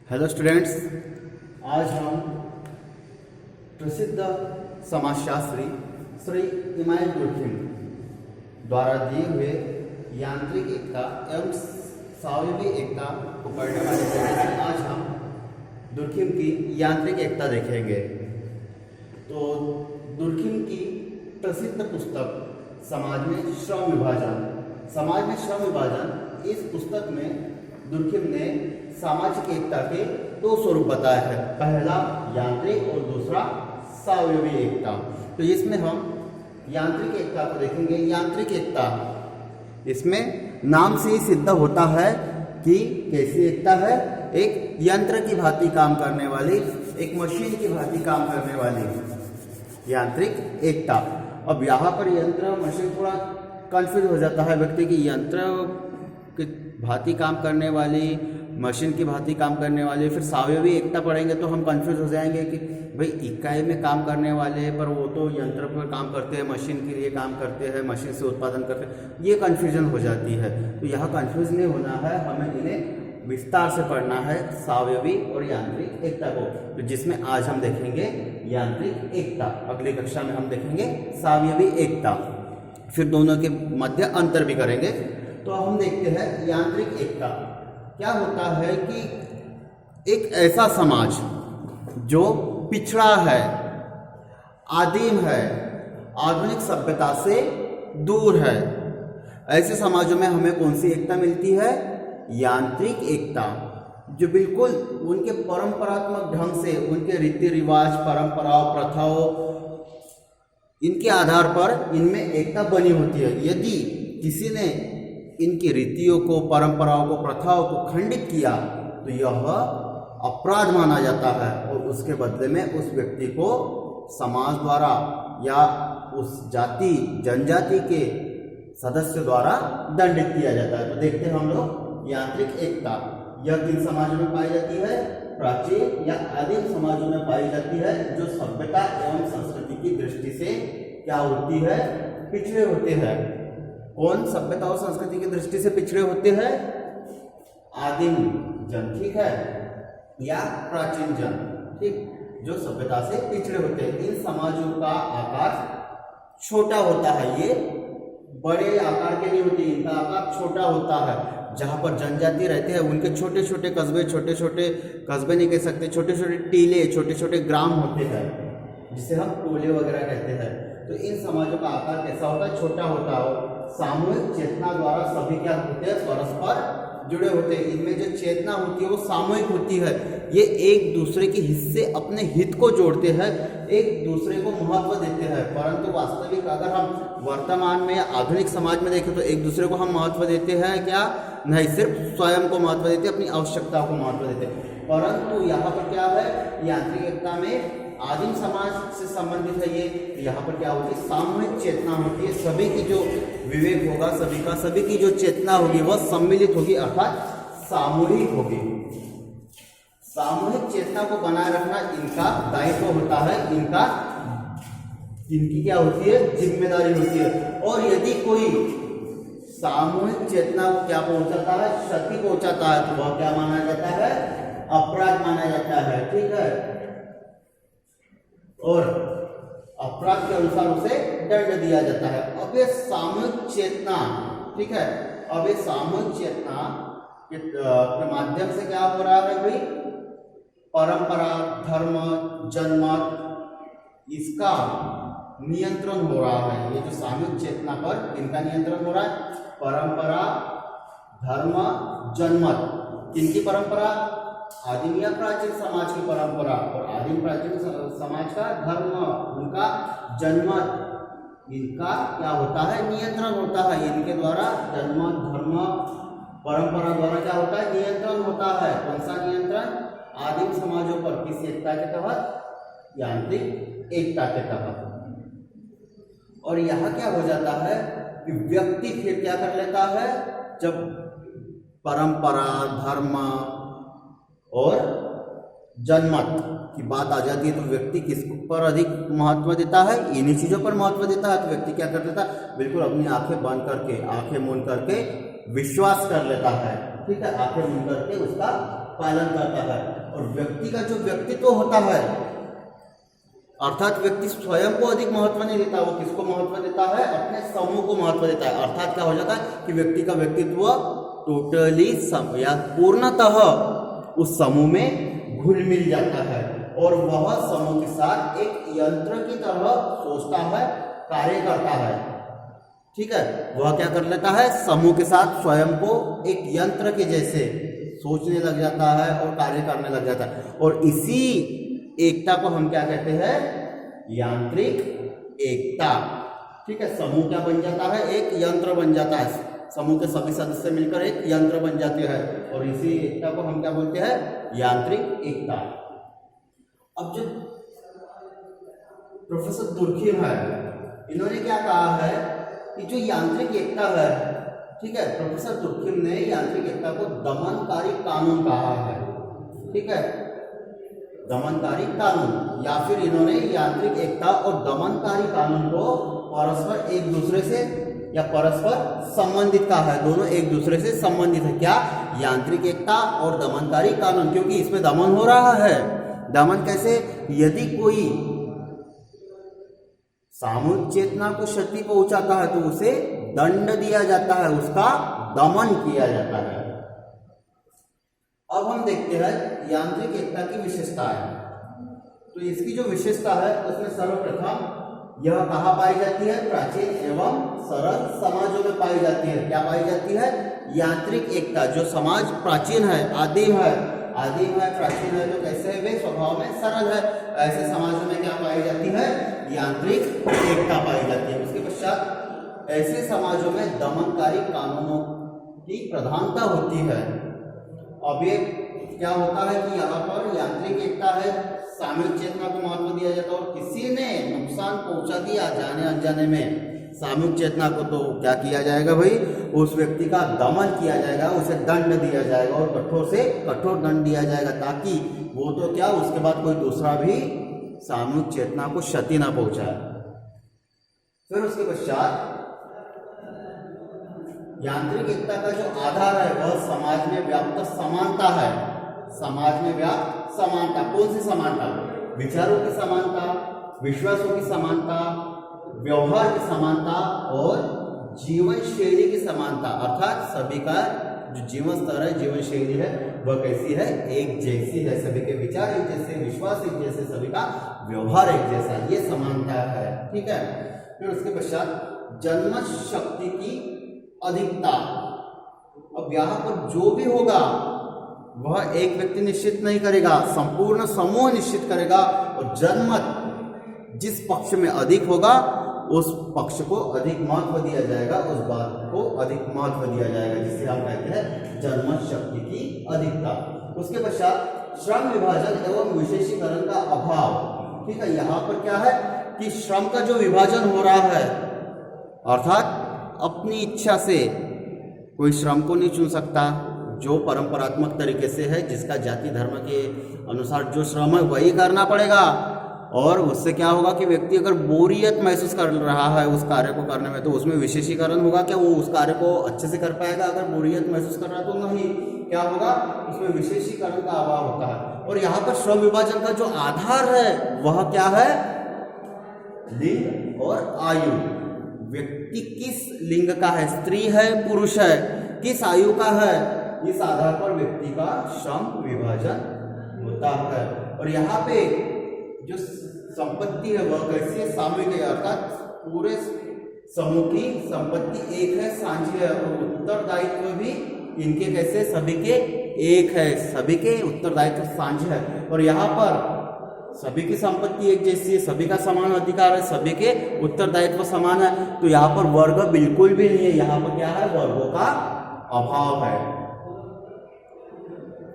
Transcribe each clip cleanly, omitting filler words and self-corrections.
Hello students, आज हम प्रसिद्ध समाजशास्त्री श्री इमानुएल दुर्खिम द्वारा दिए हुए यांत्रिक एकता एवं सावयवी एकता को पढ़ने वाले हैं। आज हम दुर्खिम की यांत्रिक एकता देखेंगे। तो दुर्खिम की प्रसिद्ध पुस्तक समाज में श्रम विभाजन, इस पुस्तक में दुर्खिम ने सामाजिक एकता के दो स्वरूप बताए हैं, पहला यांत्रिक और दूसरा सावयवी एकता। तो इसमें हम यांत्रिक एकता को देखेंगे। यांत्रिक एकता, इसमें नाम से ही सिद्ध होता है कि कैसी एकता है। एक यंत्र की भांति काम करने वाली, एक मशीन की भांति काम करने वाली यांत्रिक एकता। अब यहाँ पर यंत्र मशीन थोड़ा कंफ्यूज हो जाता है व्यक्ति की, यंत्र की भांति काम करने वाली, मशीन की भांति काम करने वाले। फिर सावयवी एकता पढ़ेंगे तो हम कंफ्यूज हो जाएंगे कि भाई इकाई में काम करने वाले, पर वो तो यंत्र पर काम करते हैं, मशीन के लिए काम करते हैं, मशीन से उत्पादन करते हैं, ये कन्फ्यूजन हो जाती है। तो यहाँ कन्फ्यूज नहीं होना है, हमें इन्हें विस्तार से पढ़ना है, सावयवी और यांत्रिक एकता को। तो जिसमें आज हम देखेंगे यांत्रिक एकता, अगली कक्षा में हम देखेंगे सावयवी एकता, फिर दोनों के मध्य अंतर भी करेंगे। तो हम देखते हैं यांत्रिक एकता क्या होता है कि एक ऐसा समाज जो पिछड़ा है, आदिम है, आधुनिक सभ्यता से दूर है, ऐसे समाजों में हमें कौन सी एकता मिलती है? यांत्रिक एकता, जो बिल्कुल उनके परंपरात्मक ढंग से, उनके रीति रिवाज, परंपराओं, प्रथाओं, इनके आधार पर इनमें एकता बनी होती है। यदि किसी ने इनकी रीतियों को, परंपराओं को, प्रथाओं को खंडित किया तो यह अपराध माना जाता है और उसके बदले में उस व्यक्ति को समाज द्वारा या उस जाति, जनजाति के सदस्य द्वारा दंडित किया जाता है। तो देखते हैं हम लोग यांत्रिक एकता, यह किन समाजों में पाई जाती है? प्राचीन या आदिम समाजों में पाई जाती है, जो सभ्यता एवं संस्कृति की दृष्टि से क्या होती है? पिछड़े होते हैं। कौन सभ्यता और संस्कृति की दृष्टि से पिछड़े होते हैं? आदिम जन, ठीक है, या प्राचीन जन, ठीक, जो सभ्यता से पिछड़े होते हैं। इन समाजों का आकार छोटा होता है, ये बड़े आकार के नहीं होते, इनका आकार छोटा होता है। जहाँ पर जनजाति रहते हैं उनके छोटे छोटे कस्बे नहीं कह सकते, छोटे छोटे टीले, छोटे छोटे ग्राम होते हैं, जिसे हम टोले वगैरह कहते हैं। तो इन समाजों का आकार कैसा होता है? छोटा होता है। सामूहिक चेतना द्वारा सभी क्या होते हैं? परस्पर जुड़े होते हैं। इनमें जो चेतना होती है वो सामूहिक होती है। ये एक दूसरे के हिस्से, अपने हित को जोड़ते हैं, एक दूसरे को महत्व देते हैं। परंतु वास्तविक अगर हम वर्तमान में या आधुनिक समाज में देखें तो एक दूसरे को हम महत्व देते हैं क्या? नहीं, सिर्फ स्वयं को महत्व देते हैं, अपनी आवश्यकताओं को महत्व देते हैं। परंतु यहाँ पर क्या है? यांत्रिक एकता में आदिम समाज से संबंधित है ये। यहाँ पर क्या होती है? सामूहिक चेतना होती है। सभी की जो विवेक होगा, सभी की जो चेतना होगी वह सम्मिलित होगी, अर्थात सामूहिक होगी। सामूहिक चेतना को बनाए रखना इनका दायित्व होता है, इनकी क्या होती है? जिम्मेदारी होती है। और यदि कोई सामूहिक चेतना को क्या पहुंचाता है? क्षति पहुंचाता है, तो वह क्या माना जाता है? अपराध माना जाता है, ठीक है। और अपराध के अनुसार उसे दंड दिया जाता है। अब ये सामूहिक चेतना, ठीक है, अब ये सामूहिक चेतना के माध्यम से क्या हो रहा है भाई? परंपरा, धर्म, जनमत, इसका नियंत्रण हो रहा है। ये जो सामूहिक चेतना पर इनका नियंत्रण हो रहा है। परंपरा, धर्म, जनमत, किनकी परंपरा? आदिम या प्राचीन समाज की परंपरा, और आदिम प्राचीन समाज का धर्म, उनका जनमत, इनका क्या होता है? नियंत्रण होता है। इनके द्वारा जनमत, धर्म, परंपरा द्वारा क्या होता है? नियंत्रण होता है। कौन सा नियंत्रण? आदिम समाजों पर। किस एकता के तहत? यांत्रिक एकता के तहत। और यहाँ क्या हो जाता है कि व्यक्ति फिर क्या कर लेता है? जब परंपरा, धर्म और जनमत की बात आ जाती है तो व्यक्ति किस पर अधिक महत्व देता है? इन्हीं चीजों पर महत्व देता है। तो व्यक्ति क्या कर लेता है? बिल्कुल अपनी आंखें बंद करके, आंखें मूंद करके विश्वास कर लेता है, ठीक है, आंखें मूंद करके उसका पालन करता है। और व्यक्ति का जो व्यक्तित्व होता है, अर्थात व्यक्ति स्वयं को अधिक महत्व नहीं देता, वो किसको महत्व देता है? अपने समूह को महत्व देता है। अर्थात क्या हो जाता है कि व्यक्ति का व्यक्तित्व टोटली या पूर्णतः उस समूह में घुल मिल जाता है और वह समूह के साथ एक यंत्र की तरह सोचता है, कार्य करता है। ठीक है, वह क्या कर लेता है? समूह के साथ स्वयं को एक यंत्र के जैसे सोचने लग जाता है और कार्य करने लग जाता है। और इसी एकता को हम क्या कहते हैं? यांत्रिक एकता। ठीक है, समूह क्या बन जाता है? एक यंत्र बन जाता है। समूह के सभी सदस्य मिलकर एक यंत्र बन जाते हैं और इसी एकता को हम क्या बोलते हैं? यांत्रिक एकता। अब जो प्रोफेसर दुर्खिम है, इन्होंने क्या कहा है कि जो यांत्रिक एकता है, ठीक है, प्रोफेसर दुर्खिम ने यांत्रिक एकता को दमनकारी कानून कहा है। ठीक है, दमनकारी कानून, या फिर इन्होंने यांत्रिक एकता और दमनकारी कानून को परस्पर एक दूसरे से या परस्पर संबंधित कहा है। दोनों एक दूसरे से संबंधित है। क्या? यांत्रिक एकता और दमनकारी कानून, क्योंकि इसमें दमन हो रहा है। दमन कैसे? यदि कोई सामूहिक चेतना को क्षति पहुंचाता है तो उसे दंड दिया जाता है, उसका दमन किया जाता है। अब हम देखते हैं यांत्रिक एकता की विशेषताएं। तो इसकी जो विशेषता है उसमें सर्वप्रथम यह कहाँ पाई जाती है? प्राचीन एवं सरल समाजों में पाई जाती है। क्या पाई जाती है? यांत्रिक एकता। जो समाज प्राचीन है, आदिम है, प्राचीन है, तो कैसे है? वे स्वभाव में सरल है। ऐसे समाजों में क्या पाई जाती है? यांत्रिक एकता पाई जाती है। उसके पश्चात ऐसे समाजों में दमनकारी कानूनों की प्रधानता होती है। अब ये क्या होता है कि यहाँ पर यांत्रिक एकता है, सामूहिक चेतना को महत्व दिया जाता है और किसी ने नुकसान पहुंचा दिया जाने अनजाने में सामूहिक चेतना को, तो क्या किया जाएगा भाई? उस व्यक्ति का दमन किया जाएगा, उसे दंड दिया जाएगा और कठोर से कठोर दंड दिया जाएगा, ताकि वो तो क्या उसके बाद कोई दूसरा भी सामूहिक चेतना को क्षति ना पहुंचाए। फिर उसके पश्चात यांत्रिक एकता का जो आधार है वह समाज में व्याप्त समानता है। समाज में व्याप्त समानता, कौन सी समानता? विचारों की समानता, विश्वासों की समानता, व्यवहार की समानता और जीवन शैली की समानता। अर्थात सभी का जो जीवन स्तर है, जीवन शैली है, वह कैसी है? एक जैसी है। सभी के विचार एक जैसे, विश्वास एक जैसे, सभी का व्यवहार एक जैसा, ये समानता है। ठीक है, फिर उसके पश्चात जन्म शक्ति की अधिकता। अब यहाँ पर जो भी होगा वह एक व्यक्ति निश्चित नहीं करेगा, संपूर्ण समूह निश्चित करेगा। और जनमत जिस पक्ष में अधिक होगा उस पक्ष को अधिक महत्व दिया जाएगा, उस बात को अधिक महत्व दिया जाएगा, जिसे हम कहते हैं जनमत शक्ति की अधिकता। उसके पश्चात श्रम विभाजन एवं विशेषीकरण का अभाव। ठीक है, यहाँ पर क्या है कि श्रम का जो विभाजन हो रहा है, अर्थात अपनी इच्छा से कोई श्रम को नहीं चुन सकता, जो परंपरात्मक तरीके से है, जिसका जाति धर्म के अनुसार जो श्रम है वही करना पड़ेगा। और उससे क्या होगा कि व्यक्ति अगर बोरियत महसूस कर रहा है उस कार्य को करने में, तो उसमें विशेषीकरण होगा। क्या वो उस कार्य को अच्छे से कर पाएगा? अगर बोरियत महसूस कर रहा है तो नहीं। क्या होगा? उसमें विशेषीकरण का अभाव होता है। और यहाँ पर श्रम विभाजन का जो आधार है वह क्या है? लिंग और आयु। व्यक्ति किस लिंग का है? स्त्री है, पुरुष है, किस आयु का है? इस आधार पर व्यक्ति का श्रम विभाजन होता है। और यहाँ पे जो संपत्ति है वह कैसी है? सामूहिक है, अर्थात पूरे समूह की संपत्ति एक है, साझी है। और उत्तरदायित्व भी इनके कैसे? सभी के एक है, सभी के उत्तरदायित्व साझी है। और यहाँ पर सभी की संपत्ति एक जैसी है, सभी का समान अधिकार है, सभी के उत्तरदायित्व समान है। तो यहाँ पर वर्ग बिल्कुल भी नहीं है। यहाँ पर क्या है? वर्गों का अभाव है।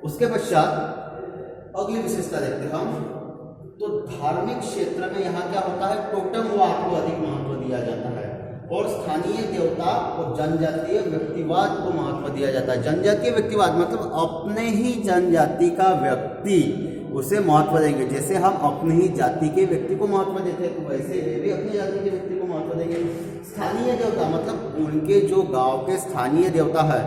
उसके पश्चात अगली विशेषता देखते हैं हम। तो धार्मिक क्षेत्र में यहाँ क्या होता है? टोटमवाद को अधिक महत्व दिया जाता है और स्थानीय देवता और जनजातीय व्यक्तिवाद को महत्व दिया जाता है। जनजातीय व्यक्तिवाद मतलब अपने ही जनजाति का व्यक्ति, उसे महत्व देंगे। जैसे हम अपनी ही जाति के व्यक्ति को महत्व देते हैं, तो वैसे वे भी अपनी जाति के व्यक्ति को महत्व देंगे। स्थानीय देवता मतलब उनके जो गांव के स्थानीय देवता है,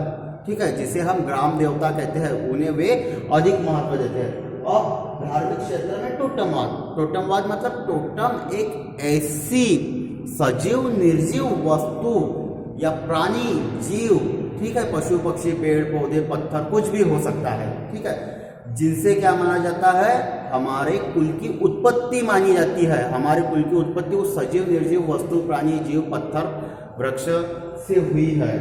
ठीक है, जिसे हम ग्राम देवता कहते हैं, उन्हें वे अधिक महत्व देते हैं। और धार्मिक क्षेत्र में टोटमवाद मतलब टोटम एक ऐसी सजीव निर्जीव वस्तु या प्राणी जीव, ठीक है, पशु पक्षी पेड़ पौधे पत्थर कुछ भी हो सकता है, ठीक है, जिनसे क्या माना जाता है, हमारे कुल की उत्पत्ति मानी जाती है। हमारे कुल की उत्पत्ति उस सजीव निर्जीव वस्तु प्राणी जीव पत्थर वृक्ष से हुई है,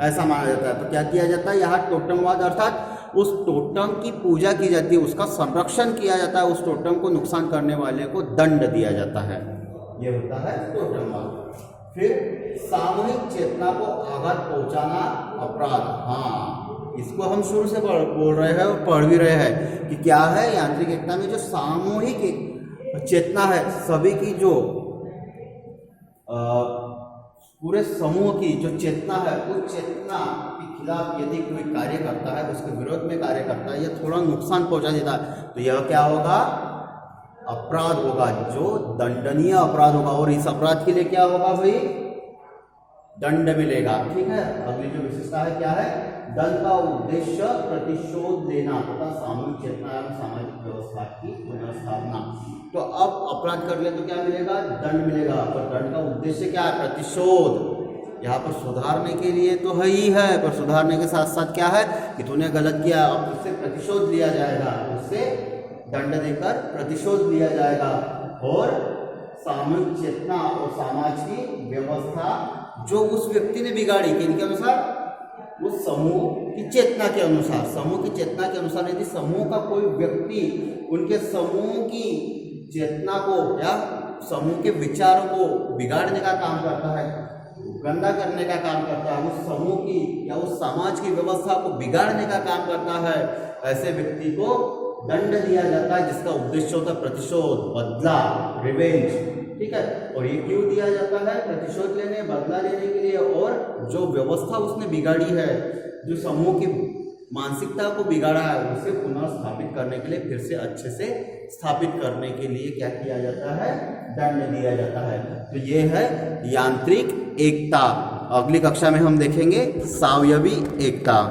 ऐसा माना जाता है। तो क्या किया जाता है यहाँ टोटमवाद, अर्थात उस टोटम की पूजा की जाती है, उसका संरक्षण किया जाता है, उस टोटम को नुकसान करने वाले को दंड दिया जाता है। ये होता है टोटमवाद। फिर सामूहिक चेतना को आघात पहुंचाना अपराध। हाँ, इसको हम शुरू से बोल रहे हैं और पढ़ भी रहे हैं कि क्या है यांत्रिक एकता में जो सामूहिक चेतना है, सभी की जो पूरे समूह की जो चेतना है, उस चेतना के खिलाफ यदि कोई कार्य करता है, उसके विरोध में कार्य करता है या थोड़ा नुकसान पहुंचा देता है, तो यह क्या होगा, अपराध होगा, जो दंडनीय अपराध होगा। और इस अपराध के लिए क्या होगा भाई, दंड मिलेगा, ठीक है। अगली जो विशेषता है क्या है, दंड का उद्देश्य प्रतिशोध लेना तथा सामूहिक चेतना एवं सामाजिक व्यवस्था की पुनर्स्थापना। तो अब अपराध कर ले तो क्या मिलेगा, दंड मिलेगा, पर दंड का उद्देश्य क्या है, प्रतिशोध। यहाँ पर सुधारने के लिए तो है ही है, पर सुधारने के साथ साथ क्या है कि तूने गलत किया, अब उससे प्रतिशोध लिया जाएगा, उससे दंड देकर प्रतिशोध लिया जाएगा। और सामूहिक चेतना और समाज की व्यवस्था जो उस व्यक्ति ने बिगाड़ी, किनके अनुसार, उस समूह की चेतना के अनुसार। समूह की चेतना के अनुसार यदि समूह का कोई व्यक्ति उनके समूह की चेतना को या समूह के विचारों को बिगाड़ने का काम करता है, गंदा करने का काम करता है, उस समूह की या उस समाज की व्यवस्था को बिगाड़ने का काम करता है, ऐसे व्यक्ति को दंड दिया जाता है, जिसका उद्देश्य होता है प्रतिशोध, बदला, रिवेंज, ठीक है। और ये क्यों दिया जाता है, प्रतिशोध लेने, बदला लेने के लिए। और जो व्यवस्था उसने बिगाड़ी है, जो समूह की मानसिकता को बिगाड़ा है, उसे पुनर्स्थापित करने के लिए, फिर से अच्छे से स्थापित करने के लिए क्या किया जाता है, दंड दिया जाता है। तो ये है यांत्रिक एकता। अगली कक्षा में हम देखेंगे सावयवी एकता।